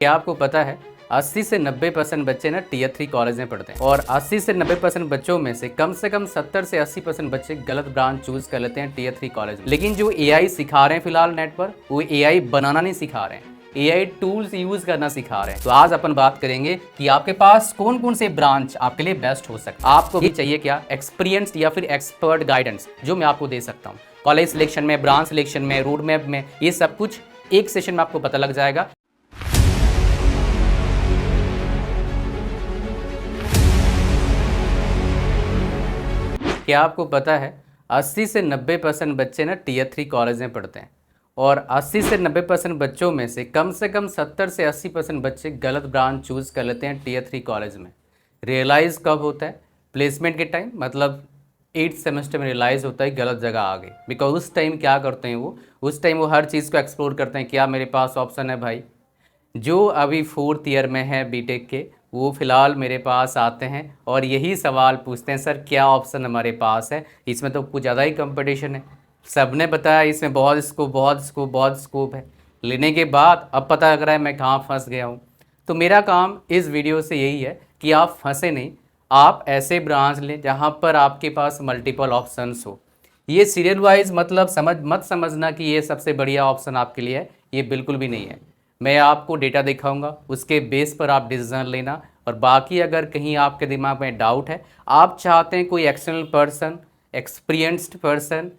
क्या आपको पता है 80 से 90% बच्चे ना टीयर 3 कॉलेज में पढ़ते हैं और 80 से 90% बच्चों में से कम 70 से 80% बच्चे गलत ब्रांच चूज कर लेते हैं टीयर 3 कॉलेज में। लेकिन जो एआई सिखा रहे हैं फिलहाल नेट पर, वो एआई बनाना नहीं सिखा रहे हैं, एआई टूल्स यूज करना सिखा रहे हैं। तो आज अपन बात करेंगे कि आपके पास कौन कौन से ब्रांच आपके लिए बेस्ट हो सकते हैं। आपको भी चाहिए क्या एक्सपीरियंस्ड या फिर एक्सपर्ट गाइडेंस, जो मैं आपको दे सकता हूँ कॉलेज सिलेक्शन में, ब्रांच सिलेक्शन में, रोड मैप में, ये सब कुछ एक सेशन में आपको पता लग जाएगा। क्या आपको पता है 80 से 90% बच्चे ना टीयर 3 कॉलेज में पढ़ते हैं और 80 से 90% बच्चों में से कम 70 से 80% बच्चे गलत ब्रांच चूज कर लेते हैं टीयर 3 कॉलेज में। रियलाइज़ कब होता है? प्लेसमेंट के टाइम, मतलब 8th सेमेस्टर में रियलाइज़ होता है गलत जगह आ गई। बिकॉज उस टाइम क्या करते हैं उस टाइम वो हर चीज़ को एक्सप्लोर करते हैं। क्या मेरे पास ऑप्शन है भाई? जो अभी 4th ईयर में है बीटेक के, वो फ़िलहाल मेरे पास आते हैं और यही सवाल पूछते हैं, सर क्या ऑप्शन हमारे पास है? इसमें तो कुछ ज़्यादा ही कंपटीशन है, सबने बताया इसमें बहुत स्कोप है। लेने के बाद अब पता लग रहा है मैं कहाँ फंस गया हूँ। तो मेरा काम इस वीडियो से यही है कि आप फंसे नहीं, आप ऐसे ब्रांच लें जहाँ पर आपके पास मल्टीपल ऑप्शंस हो। ये सीरियल वाइज मतलब मत समझना कि ये सबसे बढ़िया ऑप्शन आपके लिए है, ये बिल्कुल भी नहीं है। मैं आपको डेटा दिखाऊंगा, उसके बेस पर आप डिसीजन लेना। और बाकी अगर कहीं आपके दिमाग में डाउट है, आप चाहते हैं कोई एक्सटर्नल पर्सन, एक्सपीरियंस्ड पर्सन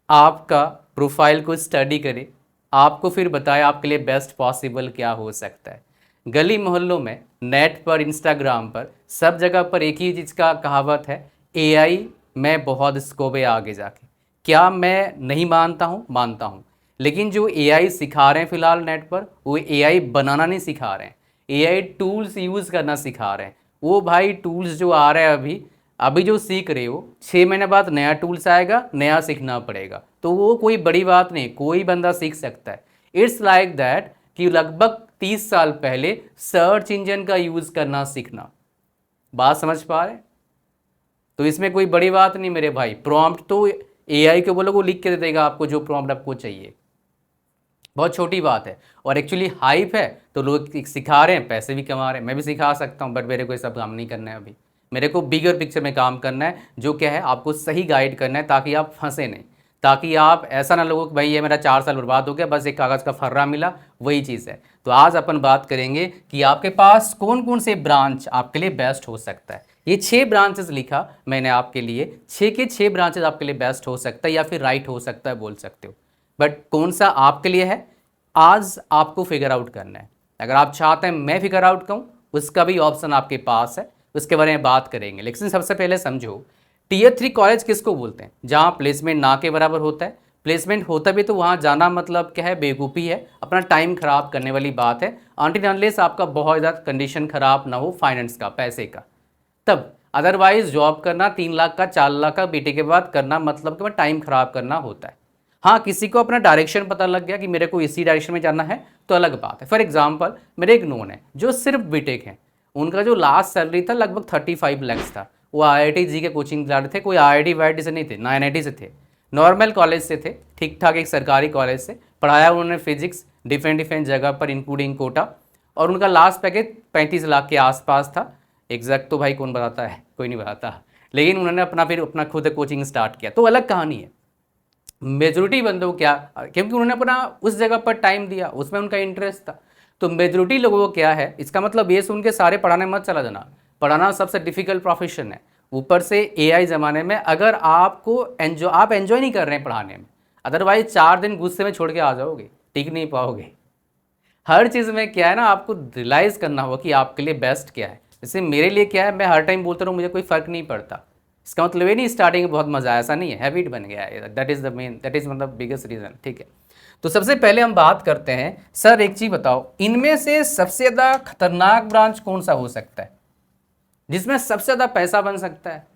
आपका प्रोफाइल को स्टडी करे, आपको फिर बताए आपके लिए बेस्ट पॉसिबल क्या हो सकता है। गली मोहल्लों में, नेट पर, इंस्टाग्राम पर, सब जगह पर एक ही चीज़ का कहावत है, एआई में बहुत स्कोप है आगे जाके। क्या मैं नहीं मानता हूँ? मानता हूँ। लेकिन जो एआई सिखा रहे हैं फिलहाल नेट पर, वो एआई बनाना नहीं सिखा रहे हैं, एआई टूल्स यूज़ करना सिखा रहे हैं। वो भाई टूल्स जो आ रहे हैं अभी जो सीख रहे हो, 6 महीने बाद नया टूल्स आएगा, नया सीखना पड़ेगा। तो वो कोई बड़ी बात नहीं, कोई बंदा सीख सकता है। इट्स लाइक दैट कि लगभग 30 साल पहले सर्च इंजन का यूज़ करना सीखना। बात समझ पा रहे? तो इसमें कोई बड़ी बात नहीं मेरे भाई। प्रॉम्प्ट तो एआई को बोलो, वो लिख के दे देगा आपको जो प्रॉम्प्ट आपको चाहिए। बहुत छोटी बात है और एक्चुअली हाइप है तो लोग सिखा रहे हैं, पैसे भी कमा रहे हैं। मैं भी सिखा सकता हूँ, बट मेरे को ये सब काम नहीं करना है अभी। मेरे को बिगर पिक्चर में काम करना है, जो क्या है आपको सही गाइड करना है, ताकि आप फंसे नहीं, ताकि आप ऐसा ना लगो कि भाई ये मेरा 4 साल बर्बाद हो गया, बस एक कागज़ का फर्रा मिला, वही चीज़ है। तो आज अपन बात करेंगे कि आपके पास कौन कौन से ब्रांच आपके लिए बेस्ट हो सकता है। ये 6 ब्रांचेस लिखा मैंने आपके लिए, 6 के 6 ब्रांचेस आपके लिए बेस्ट हो सकता है या फिर राइट हो सकता है बोल सकते हो। बट कौन सा आपके लिए है, आज आपको फिगर आउट करना है। अगर आप चाहते हैं मैं फिगर आउट करूं, उसका भी ऑप्शन आपके पास है, उसके बारे में बात करेंगे। लेकिन सबसे पहले समझो, टीयर 3 कॉलेज किसको बोलते हैं? जहां प्लेसमेंट ना के बराबर होता है। प्लेसमेंट होता भी तो वहां जाना मतलब क्या है? बेवकूफ़ी है, अपना टाइम खराब करने वाली बात है। अनटिल अनलेस आपका बहुत ज़्यादा कंडीशन खराब ना हो, फाइनेंस का, पैसे का, तब। अदरवाइज जॉब करना 3 लाख का, 4 लाख का बीटे के बाद करना मतलब कि टाइम खराब करना होता है। हाँ, किसी को अपना डायरेक्शन पता लग गया कि मेरे को इसी डायरेक्शन में जाना है तो अलग बात है। फॉर एग्जांपल, मेरे एक नोन है जो सिर्फ बीटेक है, उनका जो लास्ट सैलरी था लगभग 35 लाख था। वो आईआईटी जी के कोचिंग जा रहे थे, कोई आईआईटी वाईआईटी से नहीं थे, ना एनआईटी से थे, नॉर्मल कॉलेज से थे, ठीक ठाक एक सरकारी कॉलेज से पढ़ाया उन्होंने फिजिक्स डिफरेंट जगह पर इंक्लूडिंग कोटा। और उनका लास्ट पैकेज 35 लाख के आसपास था। एग्जैक्ट तो भाई कौन बताता है? कोई नहीं बताता। लेकिन उन्होंने अपना खुद कोचिंग स्टार्ट किया, तो अलग कहानी है। मेजोरिटी बंदों क्या, क्योंकि उन्होंने अपना उस जगह पर टाइम दिया, उसमें उनका इंटरेस्ट था। तो मेजोरिटी लोगों को क्या है, इसका मतलब ये सुन के सारे पढ़ाने मत चला जाना। पढ़ाना सबसे डिफिकल्ट प्रोफेशन है, ऊपर से एआई ज़माने में। अगर आप एंजॉय नहीं कर रहे हैं पढ़ाने में, अदरवाइज 4 दिन गुस्से में छोड़ के आ जाओगे, टिक नहीं पाओगे। हर चीज़ में क्या है ना, आपको रियलाइज़ करना होगा कि आपके लिए बेस्ट क्या है। जैसे मेरे लिए क्या है, मैं हर टाइम बोलता रहूँ मुझे कोई फ़र्क नहीं पड़ता, इसका मतलब ये नहीं स्टार्टिंग में बहुत मज़ा आया, ऐसा नहीं है, हैबिट बन गया है। दैट इज़ मतलब बिगेस्ट रीज़न। ठीक है, तो सबसे पहले हम बात करते हैं, सर एक चीज़ बताओ, इनमें से सबसे ज़्यादा खतरनाक ब्रांच कौन सा हो सकता है, जिसमें सबसे ज़्यादा पैसा बन सकता है?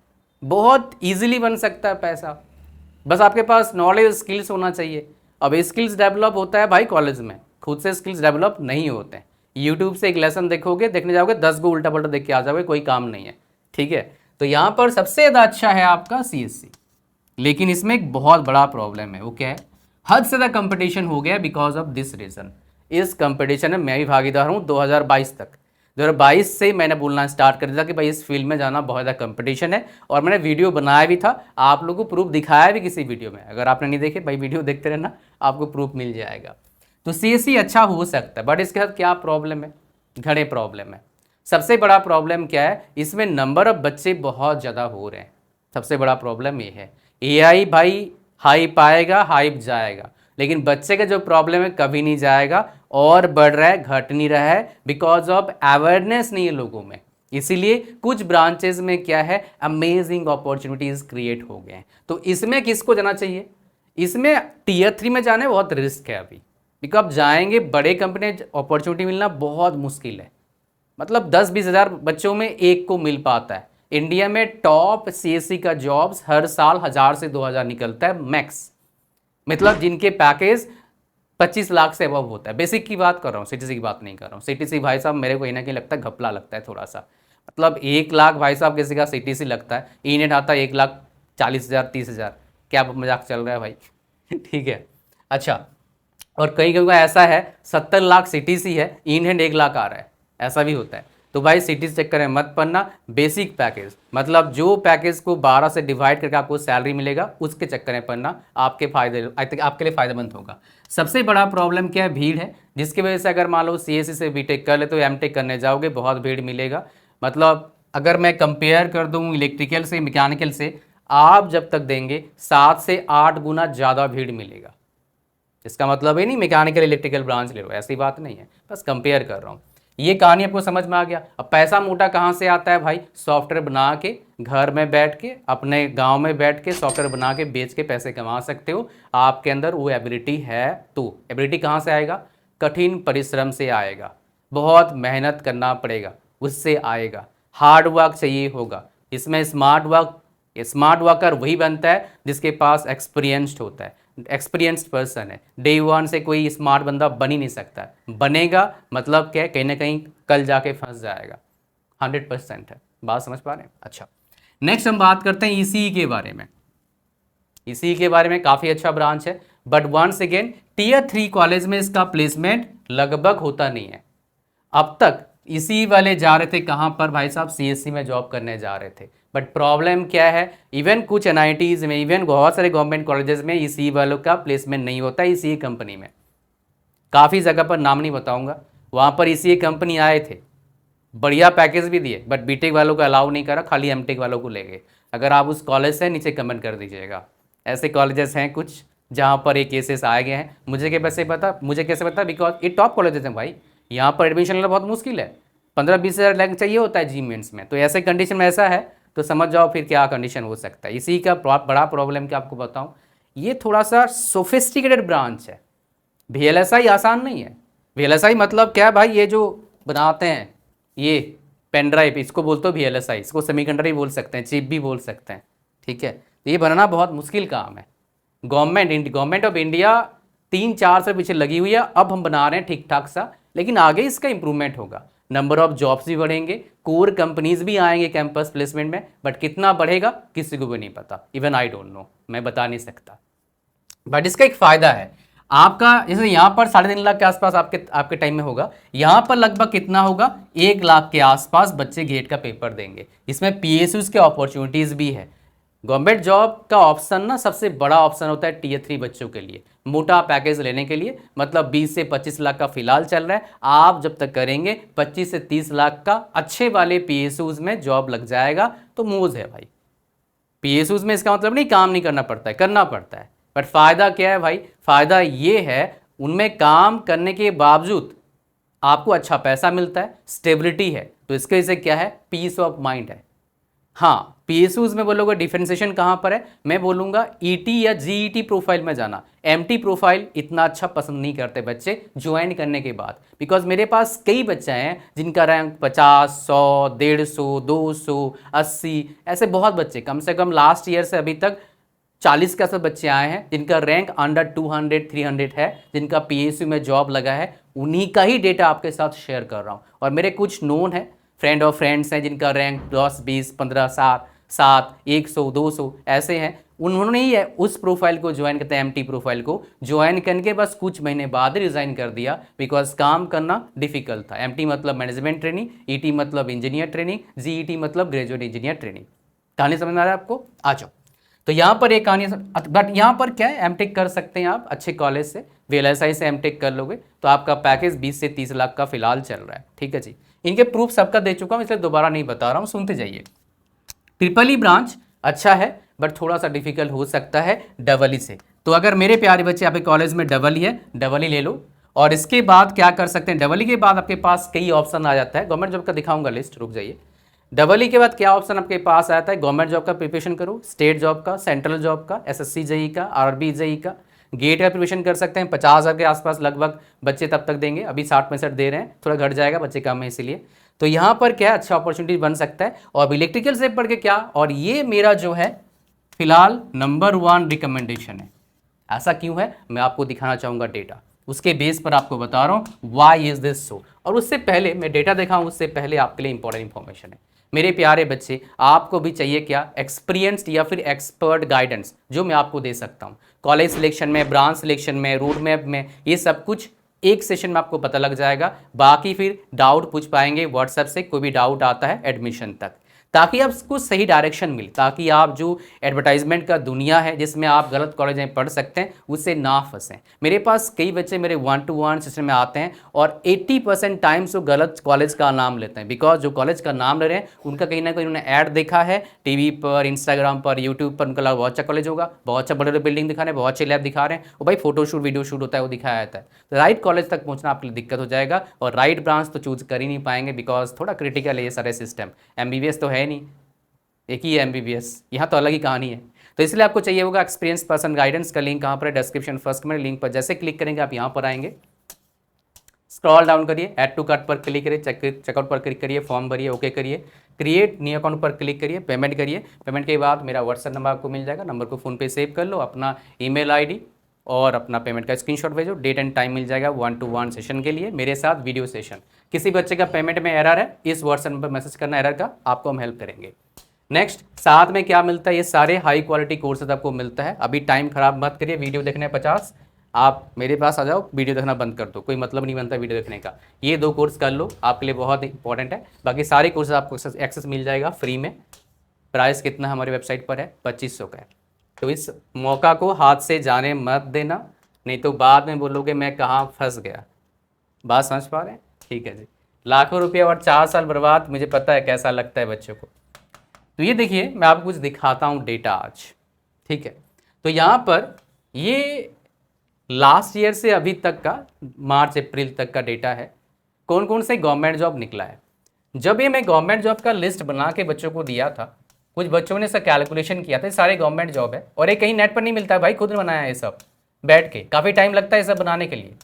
बहुत ईजिली बन सकता है पैसा, बस आपके पास नॉलेज स्किल्स होना चाहिए। अब स्किल्स डेवलप होता है भाई कॉलेज में, खुद से स्किल्स डेवलप नहीं होते हैं। यूट्यूब से एक लेसन देखोगे, देखने जाओगे 10 गो उल्टा पल्टा देख के आ जाओगे, कोई काम नहीं है। ठीक है, तो यहाँ पर सबसे ज़्यादा अच्छा है आपका सीएससी। लेकिन इसमें एक बहुत बड़ा प्रॉब्लम है, वो क्या है? हद से ज़्यादा कंपटीशन हो गया बिकॉज ऑफ दिस रीज़न। इस कंपटीशन में मैं भी भागीदार हूँ 2022 तक। 2022 से मैंने बोलना स्टार्ट कर दिया कि भाई इस फील्ड में जाना बहुत ज़्यादा कंपटीशन है, और मैंने वीडियो बनाया भी था, आप लोगों को प्रूफ दिखाया भी किसी वीडियो में। अगर आपने नहीं देखे भाई वीडियो देखते रहना, आपको प्रूफ मिल जाएगा। तो सीएससी अच्छा हो सकता है, बट इसके साथ क्या प्रॉब्लम है, घने प्रॉब्लम है। सबसे बड़ा प्रॉब्लम क्या है, इसमें नंबर ऑफ बच्चे बहुत ज़्यादा हो रहे हैं, सबसे बड़ा प्रॉब्लम ये है। एआई भाई हाइप आएगा, हाइप जाएगा, लेकिन बच्चे का जो प्रॉब्लम है कभी नहीं जाएगा, और बढ़ रहा है, घट नहीं रहा है, बिकॉज ऑफ अवेयरनेस नहीं है लोगों में। इसीलिए कुछ ब्रांचेस में क्या है, अमेजिंग अपॉर्चुनिटीज क्रिएट हो गए हैं। तो इसमें किसको जाना चाहिए, इसमें टीयर 3 में जाने बहुत रिस्क है अभी, बिकॉज आप जाएंगे बड़े कंपनी, अपॉर्चुनिटी मिलना बहुत मुश्किल है। मतलब 10-20 हज़ार बच्चों में एक को मिल पाता है। इंडिया में टॉप सीएससी का जॉब्स हर साल 1000 से 2000 निकलता है मैक्स, मतलब जिनके पैकेज 25 लाख से अबव होता है। बेसिक की बात कर रहा हूँ, सीटीसी की बात नहीं कर रहा हूँ। सीटीसी भाई साहब मेरे को कहीं ना कहीं लगता है घपला लगता है थोड़ा सा, मतलब 1 लाख भाई साहब किसी का सीटीसी लगता है, ई नेट आता है 1,40,000 30,000, क्या मजाक चल रहा है भाई ठीक है। अच्छा, और कहीं कहीं का ऐसा है 70 लाख सीटीसी है, इन हैंड 1 लाख आ रहा है, ऐसा भी होता है। तो भाई सीटीसी चक्कर में मत पड़ना, बेसिक पैकेज मतलब जो पैकेज को 12 से डिवाइड करके आपको सैलरी मिलेगा उसके चक्कर में पड़ना, आपके फायदे आपके लिए फायदेमंद होगा। सबसे बड़ा प्रॉब्लम क्या है, भीड़ है, जिसकी वजह से अगर मान लो सीएससी से बीटेक कर ले तो एमटेक करने जाओगे बहुत भीड़ मिलेगा। मतलब अगर मैं कंपेयर कर दूँ इलेक्ट्रिकल से मैकेनिकल से, आप जब तक देंगे 7 से 8 गुना ज़्यादा भीड़ मिलेगा। इसका मतलब है नहीं मैकेनिकल इलेक्ट्रिकल ब्रांच ले लो, ऐसी बात नहीं है, बस कंपेयर कर रहा हूँ। ये कहानी आपको समझ में आ गया। अब पैसा मोटा कहाँ से आता है भाई, सॉफ्टवेयर बना के घर में बैठ के, अपने गांव में बैठ के सॉफ्टवेयर बना के बेच के पैसे कमा सकते हो। आपके अंदर वो एबिलिटी है, तो एबिलिटी कहाँ से आएगा, कठिन परिश्रम से आएगा, बहुत मेहनत करना पड़ेगा, उससे आएगा, हार्ड वर्क चाहिए होगा। इसमें स्मार्ट वर्कर वही बनता है जिसके पास एक्सपीरियंस्ड होता है, एक्सपीरियंस्ड पर्सन है। डे वन से कोई स्मार्ट बंदा बन ही नहीं सकता, बनेगा मतलब क्या, कहीं ना कहीं कल जाके फंस जाएगा, 100% है। बात समझ पा रहे हैं। अच्छा, नेक्स्ट हम बात करते हैं ईसीई के बारे में। ईसीई के बारे में काफ़ी अच्छा ब्रांच है, but once again tier 3 college में इसका प्लेसमेंट लगभग होता नहीं है। अब तक इसी वाले जा रहे थे कहाँ पर भाई साहब, सीएससी में जॉब करने जा रहे थे, बट प्रॉब्लम क्या है, इवन कुछ एनआईटीज में, इवन बहुत सारे गवर्नमेंट कॉलेजेस में इसी वालों का प्लेसमेंट नहीं होता। इसी कंपनी में काफ़ी जगह पर नाम नहीं बताऊंगा, वहाँ पर इसी कंपनी आए थे, बढ़िया पैकेज भी दिए, बट बीटेक वालों को अलाउ नहीं करा, खाली एमटेक वालों को ले गए। अगर आप उस कॉलेज से नीचे कमेंट कर दीजिएगा। ऐसे कॉलेजेस हैं कुछ जहाँ पर ये केसेस आए गए हैं। मुझे कैसे पता, बिकॉज ये टॉप कॉलेजेस हैं भाई, यहाँ पर एडमिशन लेना बहुत मुश्किल है, 15-20 हज़ार रैंक चाहिए होता है जी मेंस में। तो ऐसे कंडीशन में ऐसा है तो समझ जाओ फिर क्या कंडीशन हो सकता है। इसी का बड़ा प्रॉब्लम क्या आपको बताऊं, ये थोड़ा सा सोफिस्टिकेटेड ब्रांच है। वीएलएसआई आसान नहीं है। वीएलएसआई मतलब क्या है भाई, ये जो बनाते हैं ये पेन ड्राइव, इसको बोलते हो वीएलएसआई, इसको सेमीकंडक्टर भी बोल सकते हैं, चिप भी बोल सकते हैं, ठीक है। तो ये बनाना बहुत मुश्किल काम है। गवर्नमेंट ऑफ इंडिया 3-4 से पीछे लगी हुई है, अब हम बना रहे हैं ठीक ठाक सा, लेकिन आगे इसका इंप्रूवमेंट होगा, नंबर ऑफ जॉब्स भी बढ़ेंगे, कोर कंपनीज भी आएंगे कैंपस प्लेसमेंट में, बट कितना बढ़ेगा किसी को भी नहीं पता, इवन आई डोंट नो, मैं बता नहीं सकता। बट इसका एक फायदा है आपका, जैसे यहाँ पर 3.5 लाख के आसपास आपके टाइम में होगा, यहाँ पर लगभग कितना होगा, 1 लाख के आसपास बच्चे गेट का पेपर देंगे। इसमें पीएसयूज के अपॉर्चुनिटीज भी है। गवर्नमेंट जॉब का ऑप्शन ना सबसे बड़ा ऑप्शन होता है टीयर 3 बच्चों के लिए, मोटा पैकेज लेने के लिए, मतलब 20 से 25 लाख का फिलहाल चल रहा है। आप जब तक करेंगे 25 से 30 लाख का अच्छे वाले पीएसयूज में जॉब लग जाएगा तो मौज है भाई। पीएसयूज में इसका मतलब नहीं काम नहीं करना पड़ता है, करना पड़ता है, बट फ़ायदा क्या है भाई, फ़ायदा ये है उनमें काम करने के बावजूद आपको अच्छा पैसा मिलता है, स्टेबिलिटी है, तो इसके से क्या है, पीस ऑफ माइंड है। हाँ, पीएसयूज में बोलोगे डिफरेंशिएशन कहाँ पर है, मैं बोलूँगा ईटी या जीईटी प्रोफाइल में जाना। एमटी प्रोफाइल इतना अच्छा पसंद नहीं करते बच्चे ज्वाइन करने के बाद, बिकॉज मेरे पास कई बच्चे हैं जिनका रैंक 50, 100, 150, 200, 80, ऐसे बहुत बच्चे, कम से कम लास्ट ईयर से अभी तक 40 के सब बच्चे आए हैं जिनका रैंक अंडर 200, 300 है, जिनका पीएसयू में जॉब लगा है। उन्हीं का ही डेटा आपके साथ शेयर कर रहा हूँ, और मेरे कुछ नोन है, फ्रेंड ऑफ फ्रेंड्स हैं जिनका रैंक 10, 20, 15, 7, 7, 100, 200 ऐसे हैं, उन्होंने ही उस प्रोफाइल को ज्वाइन करते हैं, एमटी प्रोफाइल को ज्वाइन करके बस कुछ महीने बाद रिजाइन कर दिया, बिकॉज काम करना डिफिकल्ट था। एमटी मतलब मैनेजमेंट ट्रेनिंग, ईटी मतलब इंजीनियर ट्रेनिंग, जीईटी मतलब ग्रेजुएट इंजीनियर ट्रेनिंग। कहानी समझ में आ रहा है आपको? आ जाओ। तो यहाँ पर एक कहानी, बट यहाँ पर क्या है, एमटेक कर सकते हैं आप अच्छे कॉलेज से, वीएलएसआई से एमटेक कर लोगे तो आपका पैकेज 20 से 30 लाख का फिलहाल चल रहा है। ठीक है जी, इनके प्रूफ सबका दे चुका हूँ, इसलिए दोबारा नहीं बता रहा हूँ, सुनते जाइए। ट्रिपल ई ब्रांच अच्छा है, बट थोड़ा सा डिफिकल्ट हो सकता है डबल ई से। तो अगर मेरे प्यारे बच्चे आपके कॉलेज में डबल ई है, डबल ई ले लो। और इसके बाद क्या कर सकते हैं, डबल ई के बाद आपके पास कई ऑप्शन आ जाता है। गवर्नमेंट जॉब का दिखाऊंगा लिस्ट, रुक जाइए। डबल ई के बाद क्या ऑप्शन आपके पास आता है, गवर्नमेंट जॉब का प्रिपरेशन करो, स्टेट जॉब का, सेंट्रल जॉब का, एसएससी जेई का, आरबी जेई का, गेट का प्रिपरेशन कर सकते हैं। 50,000 के आसपास लगभग बच्चे तब तक देंगे, अभी 60-65 दे रहे हैं, थोड़ा घट जाएगा, बच्चे कम है इसीलिए। तो यहाँ पर क्या अच्छा अपॉर्चुनिटी बन सकता है। और इलेक्ट्रिकल से पढ़ के क्या, और ये मेरा जो है फिलहाल नंबर 1 रिकमेंडेशन है। ऐसा क्यों है, मैं आपको दिखाना चाहूँगा डेटा, उसके बेस पर आपको बता रहा हूँ वाई इज दिस सो। और उससे पहले मैं डेटा दिखाऊँ, उससे पहले आपके लिए इंपॉर्टेंट इंफॉर्मेशन है। मेरे प्यारे बच्चे, आपको भी चाहिए क्या, एक्सपीरियंस्ड या फिर एक्सपर्ट गाइडेंस, जो मैं आपको दे सकता हूँ कॉलेज सिलेक्शन में, ब्रांच सिलेक्शन में, रोड मैप में, ये सब कुछ एक सेशन में आपको पता लग जाएगा। बाकी फिर डाउट पूछ पाएंगे व्हाट्सएप से, कोई भी डाउट आता है एडमिशन तक, ताकि आपको सही डायरेक्शन मिले, ताकि आप जो एडवर्टाइजमेंट का दुनिया है जिसमें आप गलत कॉलेज में पढ़ सकते हैं, उससे ना फंसें। मेरे पास कई बच्चे मेरे 1-to-1 सेशन में आते हैं और 80% टाइम्स वो गलत कॉलेज का नाम लेते हैं, बिकॉज जो कॉलेज का नाम ले रहे हैं उनका कहीं ना कहीं उन्होंने ऐड देखा है टीवी पर, इंस्टाग्राम पर, यूट्यूब पर, उनका लगा बहुत अच्छा कॉलेज होगा, बहुत अच्छा बड़े बड़े बिल्डिंग दिखा रहे हैं, बहुत अच्छे लैब दिखा रहे हैं, और भाई फोटोशूट वीडियो शूट होता है वो दिखाया जाता है। तो राइट कॉलेज तक पहुंचना आपके लिए दिक्कत हो जाएगा, और राइट ब्रांच तो चूज कर ही नहीं पाएंगे, बिकॉज थोड़ा क्रिटिकल है ये सारे सिस्टम। एमबीबीएस तो है नहीं, एक ही है एमबीबीएस, यहाँ तो अलग ही कहानी है। तो इसलिए आपको चाहिए होगा एक्सपीरियंस पर्सन गाइडेंस का लिंक कहाँ पर है, डिस्क्रिप्शन फर्स्ट में लिंक पर जैसे क्लिक करेंगे आप यहाँ पर आएंगे, स्क्रॉल डाउन करिए, ऐड टू कार्ट पर क्लिक करिए, चेकआउट पर क्लिक करिए, फॉर्म भरिए, ओके करिए, क्रिएट न्यू अकाउंट पर क्लिक करिए, पेमेंट करिए। पेमेंट के बाद मेरा व्हाट्सएप नंबर आपको मिल जाएगा, नंबर को फ़ोन पे सेव कर लो, अपना ईमेल आईडी और अपना पेमेंट का स्क्रीनशॉट भेजो, डेट एंड टाइम मिल जाएगा 1-to-1 सेशन के लिए मेरे साथ वीडियो सेशन। किसी बच्चे का पेमेंट में एरर है, इस व्हाट्सएप नंबर पर मैसेज करना एरर का, आपको हम हेल्प करेंगे। नेक्स्ट, साथ में क्या मिलता है, ये सारे हाई क्वालिटी कोर्सेज आपको मिलता है। अभी टाइम खराब मत करिए, वीडियो देखने 50, आप मेरे पास आ जाओ, वीडियो देखना बंद कर दो, कोई मतलब नहीं बनता वीडियो देखने का। ये 2 कोर्स कर लो, आपके लिए बहुत इंपॉर्टेंट है। बाकी सारे कोर्सेज आपको एक्सेस मिल जाएगा फ्री में। प्राइस कितना हमारे वेबसाइट पर है, 2500 का है। तो इस मौका को हाथ से जाने मत देना, नहीं तो बाद में बोलोगे मैं कहाँ फंस गया। बात समझ पा रहे हैं? ठीक है जी, लाखों रुपये और 4 साल बर्बाद, मुझे पता है कैसा लगता है बच्चों को। तो ये देखिए, मैं आपको कुछ दिखाता हूँ डेटा आज, ठीक है। तो यहाँ पर ये लास्ट ईयर से अभी तक का, मार्च अप्रैल तक का डेटा है, कौन कौन से गवर्नमेंट जॉब निकला है। जब ये मैं गवर्नमेंट जॉब का लिस्ट बना के बच्चों को दिया था, कुछ बच्चों ने इसका कैलकुलेशन किया था, सारे गवर्नमेंट जॉब है, और ये कहीं नेट पर नहीं मिलता है भाई, खुद ने बनाया है ये सब बैठ के, काफ़ी टाइम लगता है ये सब बनाने के लिए।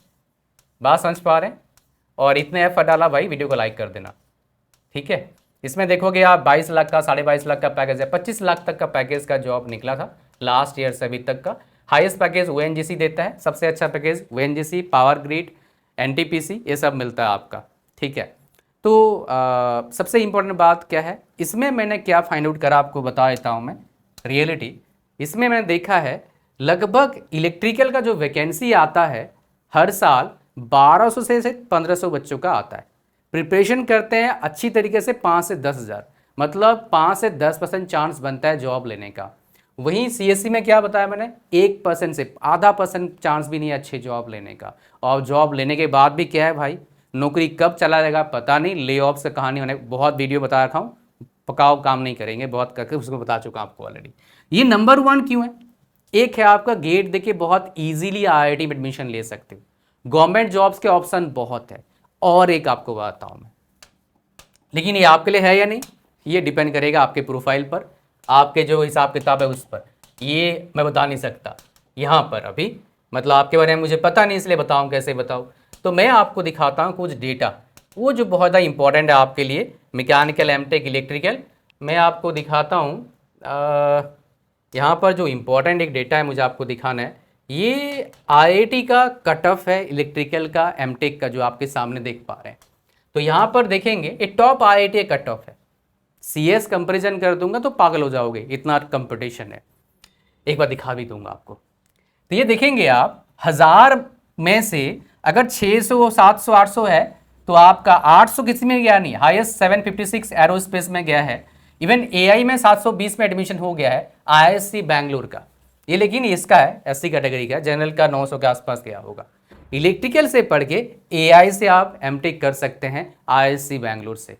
बात समझ पा रहे हैं? और इतने एफर्ट डाला भाई, वीडियो को लाइक कर देना, ठीक है। इसमें देखोगे आप 22 लाख का, 22.5 लाख का पैकेज है, 25 लाख तक का पैकेज का जॉब निकला था लास्ट ईयर से अभी तक का। हाईएस्ट पैकेज ओएनजीसी देता है, सबसे अच्छा package ONGC, power grid, NTPC, ये सब मिलता है आपका, ठीक है। तो सबसे इंपॉर्टेंट बात क्या है, इसमें मैंने क्या फाइंड आउट करा आपको बता देता हूँ मैं। रियलिटी इसमें मैंने देखा है, लगभग इलेक्ट्रिकल का जो वैकेंसी आता है हर साल 1200 से 1500 बच्चों का आता है। प्रिपरेशन करते हैं अच्छी तरीके से 5 से 10 हज़ार, मतलब 5 से 10% चांस बनता है जॉब लेने का। वहीं सीएससी में क्या बताया मैंने, 1% से आधा % चांस भी नहीं है अच्छी जॉब लेने का। और जॉब लेने के बाद भी क्या है भाई, नौकरी कब चला जाएगा पता नहीं, ले ऑफ से कहानी होने, बहुत वीडियो बता रखा हूँ, पकाओ काम नहीं करेंगे, बहुत करके उसको बता चुका हूँ आपको ऑलरेडी। ये नंबर 1 क्यों है, एक है आपका गेट देखिए, बहुत ईजिली IIT में एडमिशन ले सकते हो, गवर्नमेंट जॉब्स के ऑप्शन बहुत है। और एक आपको बताता हूँ मैं, लेकिन ये आपके लिए है या नहीं, ये डिपेंड करेगा आपके प्रोफाइल पर, आपके जो हिसाब किताब है उस पर, ये मैं बता नहीं सकता यहाँ पर अभी, मतलब आपके बारे में मुझे पता नहीं, इसलिए बताऊँ कैसे बताऊँ। तो मैं आपको दिखाता हूँ कुछ डेटा, वो जो बहुत ज़्यादा इंपॉर्टेंट है आपके लिए, मैकेनिकल, एमटेक, इलेक्ट्रिकल। मैं आपको दिखाता हूँ यहाँ पर जो इम्पोर्टेंट एक डेटा है मुझे आपको दिखाना है, ये IIT का कट ऑफ है इलेक्ट्रिकल का, एमटेक का, जो आपके सामने देख पा रहे हैं। तो यहाँ पर देखेंगे ये टॉप IIT कट ऑफ है, CS कंपेरिजन कर दूंगा तो पागल हो जाओगे, इतना कंपटीशन है। एक बार दिखा भी दूंगा आपको। तो ये देखेंगे आप, 1000 में से अगर 600 700 800 है तो आपका 800 किसी में गया नहीं, हाईएस्ट 756 एरोस्पेस में गया है। इवन AI में 720 में एडमिशन हो गया है IISc बैंगलोर का ये, लेकिन इसका है SC कैटेगरी का, जनरल का 900 के आसपास गया होगा। इलेक्ट्रिकल से पढ़ के AI से आप MTech कर सकते हैं IISc बैंगलोर से।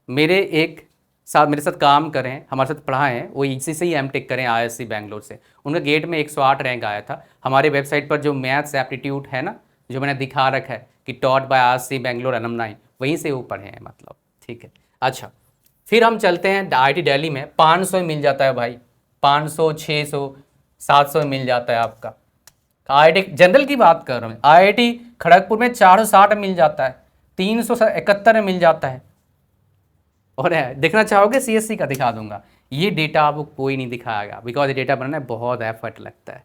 मेरे साथ काम करें, हमारे साथ पढ़ाए हैं, वो इसी से ही MTech करें IISc बैंगलोर से। उनका गेट में 108 रैंक आया था। हमारे वेबसाइट पर जो मैथ्स एप्टीट्यूड है ना, जो मैंने दिखा रखा है कि taught by IISc Bangalore alumni, वहीं से वो पढ़े हैं मतलब, ठीक है। अच्छा, फिर हम चलते हैं IIT दिल्ली में। 500 मिल जाता है भाई, 500 600 700 मिल जाता है आपका। IIT जनरल की बात कर रहा हूँ, IIT खड़गपुर में 460 मिल जाता है, 371 में मिल जाता है। और देखना चाहोगे CSC का दिखा दूंगा। ये डेटा आपको कोई नहीं दिखाएगा, बिकॉज ये डेटा बनाना बहुत एफर्ट लगता है।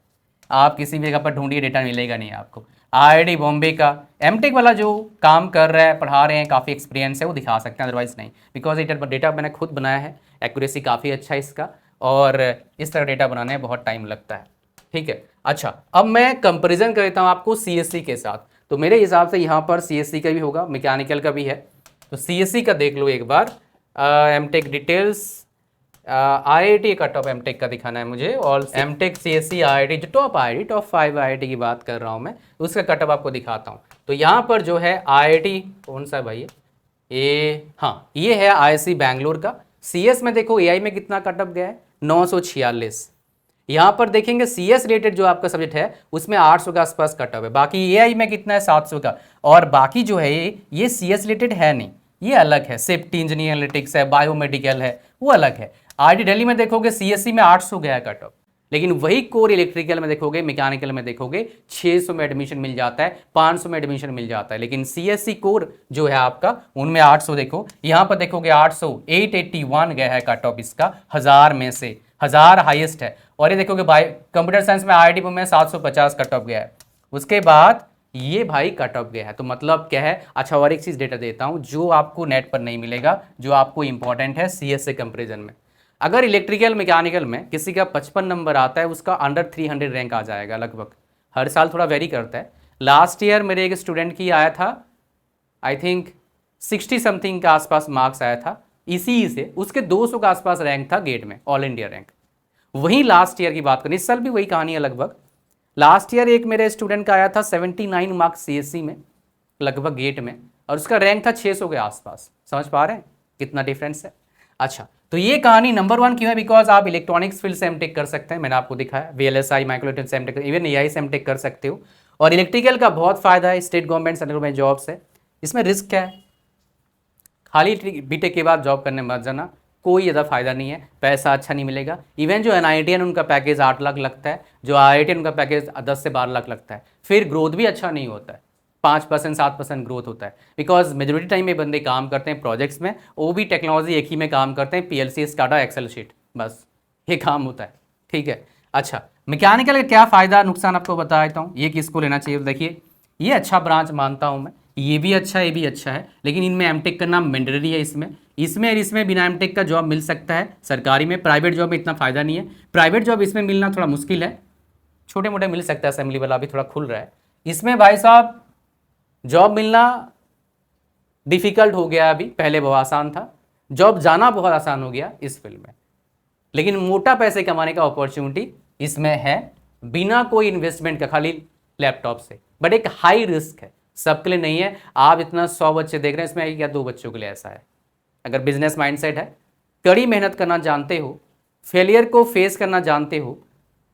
आप किसी भी जगह पर ढूंढिए, डेटा मिलेगा नहीं आपको। IIT बॉम्बे का MTech वाला जो काम कर रहा है, पढ़ा रहे हैं, काफ़ी एक्सपीरियंस है, वो दिखा सकते हैं, अदरवाइज नहीं। बिकॉज ये डेटा मैंने खुद बनाया है, एक्यूरेसी काफ़ी अच्छा है इसका, और इस तरह डेटा बनाने में बहुत टाइम लगता है, ठीक है। अच्छा, अब मैं कंपेरिजन करता हूँ आपको CSC के साथ। तो मेरे हिसाब से यहाँ पर CSC का भी होगा, मैकेनिकल का भी है। तो CSC का देख लो एक बार, MTech डिटेल्स, IIT का टॉप MTech का दिखाना है मुझे, और MTech CSC IIT जो टॉप IIT, टॉप 5 IIT की बात कर रहा हूँ मैं, उसका कटअप आपको दिखाता हूँ। तो यहाँ पर जो है IIT कौन सा है भाई, ये हाँ, ये है IISc बैंगलोर का। CS में देखो AI में कितना कटअप गया है, 946। यहाँ पर देखेंगे CS रिलेटेड जो आपका सब्जेक्ट है उसमें 800 के आसपास कटअप है। बाकी AI में कितना है, 700 का। और बाकी जो है ये CS रिलेटेड है नहीं, ये अलग है, सेफ्टी इंजीनियर एनालिटिक्स है, बायोमेडिकल है, वो अलग है। IIT दिल्ली में देखोगे CSC में 800 गया है कट ऑफ, लेकिन वही कोर इलेक्ट्रिकल में देखोगे, मैकेनिकल में देखोगे 600 में एडमिशन मिल जाता है, 500 में एडमिशन मिल जाता है। लेकिन CSC कोर जो है आपका, उनमें 800 देखो, यहाँ पर देखोगे 800, 881 गया है कट ऑफ इसका, 1000 में से 1000 हाईएस्ट है। और ये देखोगे भाई कंप्यूटर साइंस में IIT में 750 कट ऑफ गया है। उसके बाद ये भाई कट ऑफ गया है, तो मतलब क्या है। अच्छा, और एक चीज़ डेटा देता हूँ जो आपको नेट पर नहीं मिलेगा, जो आपको इंपॉर्टेंट है CS से कंपेरिजन में। अगर इलेक्ट्रिकल मैकेनिकल में किसी का 55 नंबर आता है, उसका अंडर 300 रैंक आ जाएगा लगभग। हर साल थोड़ा वेरी करता है। लास्ट ईयर मेरे एक स्टूडेंट की आया था, आई थिंक 60 समथिंग के आसपास मार्क्स आया था, इसी से उसके 200 के आसपास रैंक था गेट में, ऑल इंडिया रैंक। वहीं लास्ट ईयर की बात करें, इस साल भी वही कहानी है लगभग। लास्ट ईयर एक मेरे स्टूडेंट का आया था 79 मार्क्स CSC में लगभग गेट में, और उसका रैंक था 600 के आसपास। समझ पा रहे हैं कितना डिफरेंस है। अच्छा, तो ये कहानी नंबर 1 क्यों है, बिकॉज आप इलेक्ट्रॉनिक्स फील्ड से MTech कर सकते हैं, मैंने आपको दिखाया, VLSI माइक्रोइलेक्ट्रॉनिक्स से MTech, इवन AI से MTech कर सकते हो। और इलेक्ट्रिकल का बहुत फायदा है, state government central government jobs है। इसमें रिस्क क्या है, खाली BTech के बाद जॉब करने मत जाना, कोई ज़्यादा फायदा नहीं है, पैसा अच्छा नहीं मिलेगा। इवन जो NITian उनका पैकेज 8 लाख लगता है, जो IITian उनका पैकेज 10 से 12 लाख लगता है। फिर ग्रोथ भी अच्छा नहीं होता है, 5% 7% ग्रोथ होता है, बिकॉज मेजोरिटी टाइम में बंदे काम करते हैं प्रोजेक्ट्स में, वो भी टेक्नोलॉजी एक ही में काम करते हैं, PLC, SCADA, एक्सेल शीट, बस ये काम होता है, ठीक है। अच्छा, मैकेनिकल का क्या फ़ायदा नुकसान आपको बता देता हूँ, ये किसको लेना चाहिए। देखिए, ये अच्छा ब्रांच मानता हूँ मैं, ये भी अच्छा है, ये भी अच्छा है, लेकिन इनमें MTech करना मैंडेटरी है। इसमें बिना MTech का जॉब मिल सकता है सरकारी में, प्राइवेट जॉब में इतना फ़ायदा नहीं है। प्राइवेट जॉब इसमें मिलना थोड़ा मुश्किल है, छोटे मोटे मिल सकता है, असेंबली वाला भी थोड़ा खुल रहा है। इसमें भाई साहब जॉब मिलना डिफ़िकल्ट हो गया अभी, पहले बहुत आसान था, जॉब जाना बहुत आसान हो गया इस फील्ड में। लेकिन मोटा पैसे कमाने का अपॉर्चुनिटी इसमें है, बिना कोई इन्वेस्टमेंट का, खाली लैपटॉप से। बट एक हाई रिस्क है, सबके लिए नहीं है। आप इतना 100 बच्चे देख रहे हैं, इसमें 1 या 2 बच्चों के लिए ऐसा है। अगर बिजनेस माइंडसेट है, कड़ी मेहनत करना जानते हो, फेलियर को फेस करना जानते हो,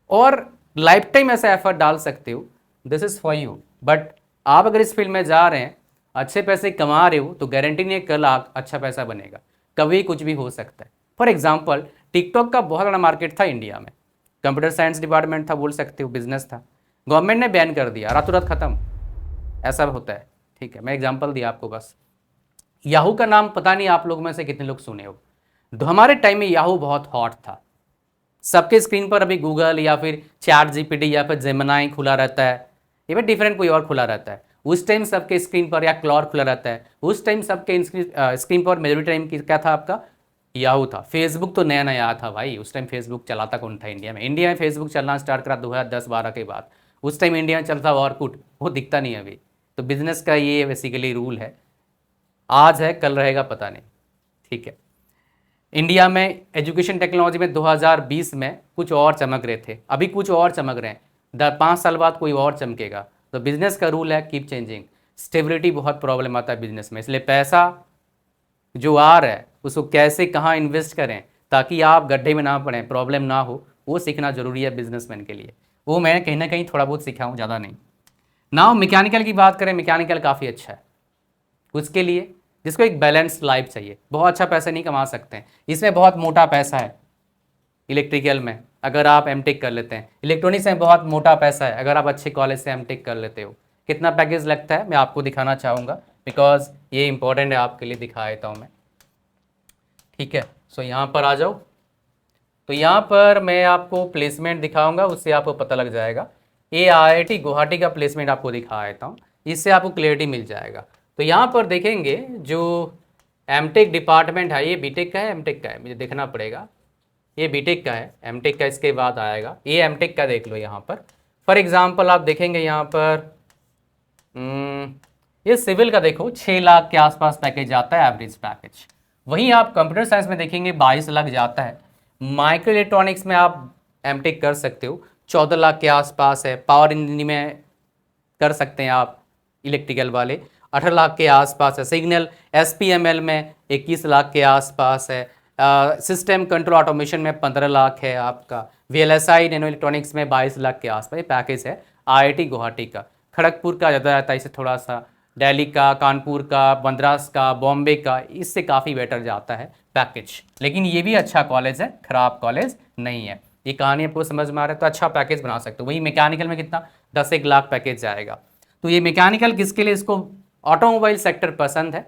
और लाइफ टाइम ऐसा एफर्ट डाल सकते हो, this is for you. But आप अगर इस फील्ड में जा रहे हैं, अच्छे पैसे कमा रहे हो, तो गारंटी नहीं है कल अच्छा पैसा बनेगा, कभी कुछ भी हो सकता है। फॉर एग्जाम्पल, टिकटॉक का बहुत बड़ा मार्केट था इंडिया में, कंप्यूटर साइंस डिपार्टमेंट था, बोल सकते हो, बिजनेस था, गवर्नमेंट ने बैन कर दिया, रातों रात खत्म, ऐसा होता है, ठीक है। मैं एग्जांपल दिया आपको बस। याहू का नाम पता नहीं आप लोग में से कितने लोग सुने हो। तो हमारे टाइम में याहू बहुत हॉट था, सबके स्क्रीन पर अभी गूगल या फिर ChatGPT या फिर जेमिनी खुला रहता है, या फिर डिफरेंट कोई और खुला रहता है। उस टाइम सबके स्क्रीन पर, या क्लॉर खुला रहता है, उस टाइम सबके स्क्रीन पर मेजोरिटी टाइम क्या था आपका, याहू था। फेसबुक तो नया नया आया था भाई, उस टाइम फेसबुक चलाता कौन था इंडिया में? इंडिया में फेसबुक चलना स्टार्ट करा 2010-12 के बाद। उस टाइम इंडिया में चलता ऑर्कुट, वो दिखता नहीं अभी। तो बिजनेस का ये बेसिकली रूल है, आज है कल रहेगा पता नहीं, ठीक है। इंडिया में एजुकेशन टेक्नोलॉजी में 2020 में कुछ और चमक रहे थे, अभी कुछ और चमक रहे हैं, 5 साल बाद कोई और चमकेगा। तो बिजनेस का रूल है कीप चेंजिंग। स्टेबिलिटी बहुत प्रॉब्लम आता है बिजनेस में, इसलिए पैसा जो आ रहा है उसको कैसे कहाँ इन्वेस्ट करें ताकि आप गड्ढे में ना पड़ें, प्रॉब्लम ना हो, वो सीखना जरूरी है बिजनेसमैन के लिए। वो मैं कहीं ना कहीं थोड़ा बहुत सीखा हूँ, ज़्यादा नहीं। नाउ मैकेनिकल की बात करें, मैकेनिकल काफ़ी अच्छा है उसके लिए जिसको एक बैलेंस लाइफ चाहिए। बहुत अच्छा पैसा नहीं कमा सकते हैं, इसमें बहुत मोटा पैसा है इलेक्ट्रिकल में अगर आप एमटेक कर लेते हैं। इलेक्ट्रॉनिक्स में बहुत मोटा पैसा है अगर आप अच्छे कॉलेज से एमटेक कर लेते हो। कितना पैकेज लगता है मैं आपको दिखाना चाहूँगा, बिकॉज ये इंपॉर्टेंट है आपके लिए, दिखा देता हूँ मैं, ठीक है। सो यहाँ पर आ जाओ। तो यहाँ पर मैं आपको प्लेसमेंट दिखाऊंगा, उससे आपको पता लग जाएगा। ये आईआईटी गुवाहाटी का प्लेसमेंट आपको दिखा देता हूँ, इससे आपको क्लियरिटी मिल जाएगा। तो यहाँ पर देखेंगे जो एमटेक डिपार्टमेंट है, ये बीटेक का है एमटेक का है, मुझे देखना पड़ेगा। ये बीटेक का है, एमटेक का इसके बाद आएगा, ये एमटेक का देख लो। यहाँ पर फॉर एग्जांपल आप देखेंगे यहाँ पर ये सिविल का देखो 6 लाख के आसपास पैकेज आता है, एवरेज पैकेज। वहीं आप कंप्यूटर साइंस में देखेंगे 22 लाख जाता है। माइक्रो इलेक्ट्रॉनिक्स में आप एमटेक कर सकते हो, 14 लाख के आसपास है। पावर इंजीनियरिंग में कर सकते हैं आप इलेक्ट्रिकल वाले, 18 लाख के आसपास है। सिग्नल एसपीएमएल में 21 लाख के आसपास है। सिस्टम कंट्रोल ऑटोमेशन में 15 लाख है आपका। वीएलएसआई नैनो इलेक्ट्रॉनिक्स में 22 लाख के आसपास ये पैकेज है। आईआईटी गुवाहाटी का, खड़गपुर का ज़्यादा रहता है इससे थोड़ा सा, दिल्ली का, कानपुर का, मद्रास का, बॉम्बे का, इससे काफ़ी बेटर जाता है पैकेज। लेकिन ये भी अच्छा कॉलेज है, खराब कॉलेज नहीं है। ये कहानी आपको समझ में आ रहा है तो अच्छा पैकेज बना सकते हो। वही मैकेनिकल में कितना 10-1 लाख पैकेज जाएगा। तो ये मैकेनिकल किसके लिए, इसको ऑटोमोबाइल सेक्टर पसंद है,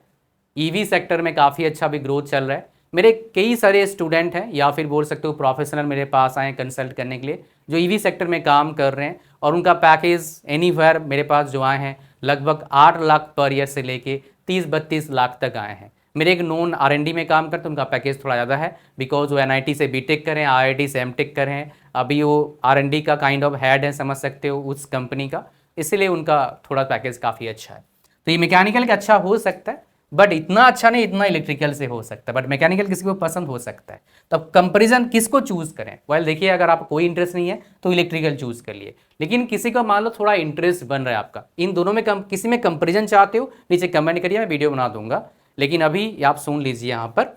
ईवी सेक्टर में काफ़ी अच्छा भी ग्रोथ चल रहा है। मेरे कई सारे स्टूडेंट हैं या फिर बोल सकते हो प्रोफेशनल मेरे पास आए कंसल्ट करने के लिए जो ईवी सेक्टर में काम कर रहे हैं, और उनका पैकेज एनीवेयर मेरे पास जो आए हैं लगभग 8 लाख पर ईयर से लेके 30-32 लाख तक आए हैं। मेरे एक नॉन R&D में काम करते, उनका पैकेज थोड़ा ज़्यादा है बिकॉज वो NIT से बीटेक करें, IIT से एमटेक करें, अभी वो R&D का काइंड ऑफ हेड है, समझ सकते हो उस कंपनी का, इसलिए उनका थोड़ा पैकेज काफ़ी अच्छा है। तो ये मैकेनिकल का अच्छा हो सकता है बट इतना अच्छा नहीं इतना इलेक्ट्रिकल से हो सकता है, बट मैकेनिकल किसी को पसंद हो सकता है। तो अब कंपेरिजन किसको चूज़ करें? वेल देखिए, अगर आपको कोई इंटरेस्ट नहीं है तो इलेक्ट्रिकल चूज़ कर लिए, लेकिन किसी का मान लो थोड़ा इंटरेस्ट बन रहा है आपका इन दोनों में, किसी में कंपेरिजन चाहते हो नीचे कमेंट करिए, मैं वीडियो बना दूंगा। लेकिन अभी आप सुन लीजिए यहाँ पर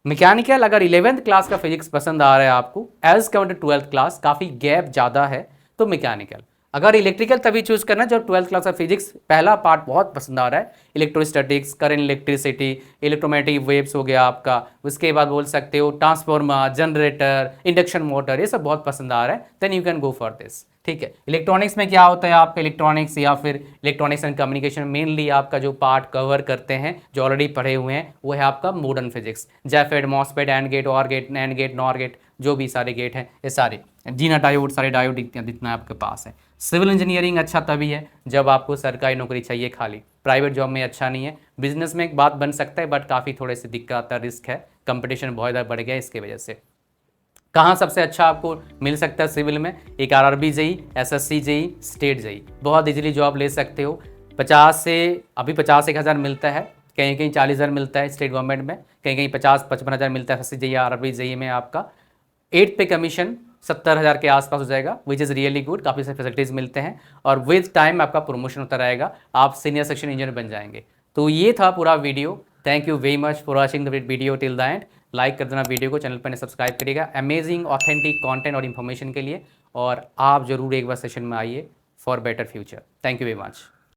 मैकेनिकल, अगर 11th क्लास का फिजिक्स पसंद आ रहा है आपको as compare to 12th class, काफ़ी गैप ज़्यादा है तो मैकेनिकल। अगर इलेक्ट्रिकल तभी चूज करना जब 12th क्लास का फिजिक्स पहला पार्ट बहुत पसंद आ रहा है, electrostatics, current, electricity, electromagnetic waves हो गया आपका, उसके बाद बोल सकते हो ट्रांसफार्मर, जनरेटर, इंडक्शन मोटर, ये सब बहुत पसंद आ रहा है, then you can go for this, ठीक है। इलेक्ट्रॉनिक्स में क्या होता है आपका, इलेक्ट्रॉनिक्स या फिर इलेक्ट्रॉनिक्स एंड कम्युनिकेशन मेनली आपका जो पार्ट कवर करते हैं जो ऑलरेडी पढ़े हुए हैं वो है आपका modern physics, JFET, MOSFET, AND gate, OR gate, NAND gate, NOR gate, जो भी सारे गेट हैं ये सारे, जीना डायोड, सारे डायोड जितना आपके पास है। सिविल इंजीनियरिंग अच्छा तभी है जब आपको सरकारी नौकरी चाहिए खाली, प्राइवेट जॉब में अच्छा नहीं है। बिजनेस में एक बात बन सकता है बट काफ़ी थोड़े से दिक्कत आता है, रिस्क है, कंपटीशन बहुत ज़्यादा बढ़ गया है इसके वजह से। कहाँ सबसे अच्छा आपको मिल सकता है सिविल में, एक RRB JE, SSC JE, state JE, बहुत इजीली जॉब ले सकते हो। 50 से अभी 50-1 हज़ार मिलता है, कहीं कहीं 40,000 मिलता है स्टेट गवर्नमेंट में, कहीं कहीं 50-55 हज़ार मिलता है SSC जेई या RRB जेई में। आपका 8 पे कमीशन 70,000 के आसपास हो जाएगा, विच इज़ रियली गुड, काफ़ी सारे फैसिलिटीज़ मिलते हैं और विद टाइम आपका प्रमोशन होता रहेगा, आप सीनियर सेक्शन इंजीनियर बन जाएंगे। तो ये था पूरा video. Thank you very much for watching the video till the end. Like कर देना वीडियो को, चैनल पर सब्सक्राइब करिएगा अमेजिंग ऑथेंटिक कंटेंट और इन्फॉर्मेशन के लिए, और आप जरूर एक बार सेशन में आइए for better future. Thank you very much.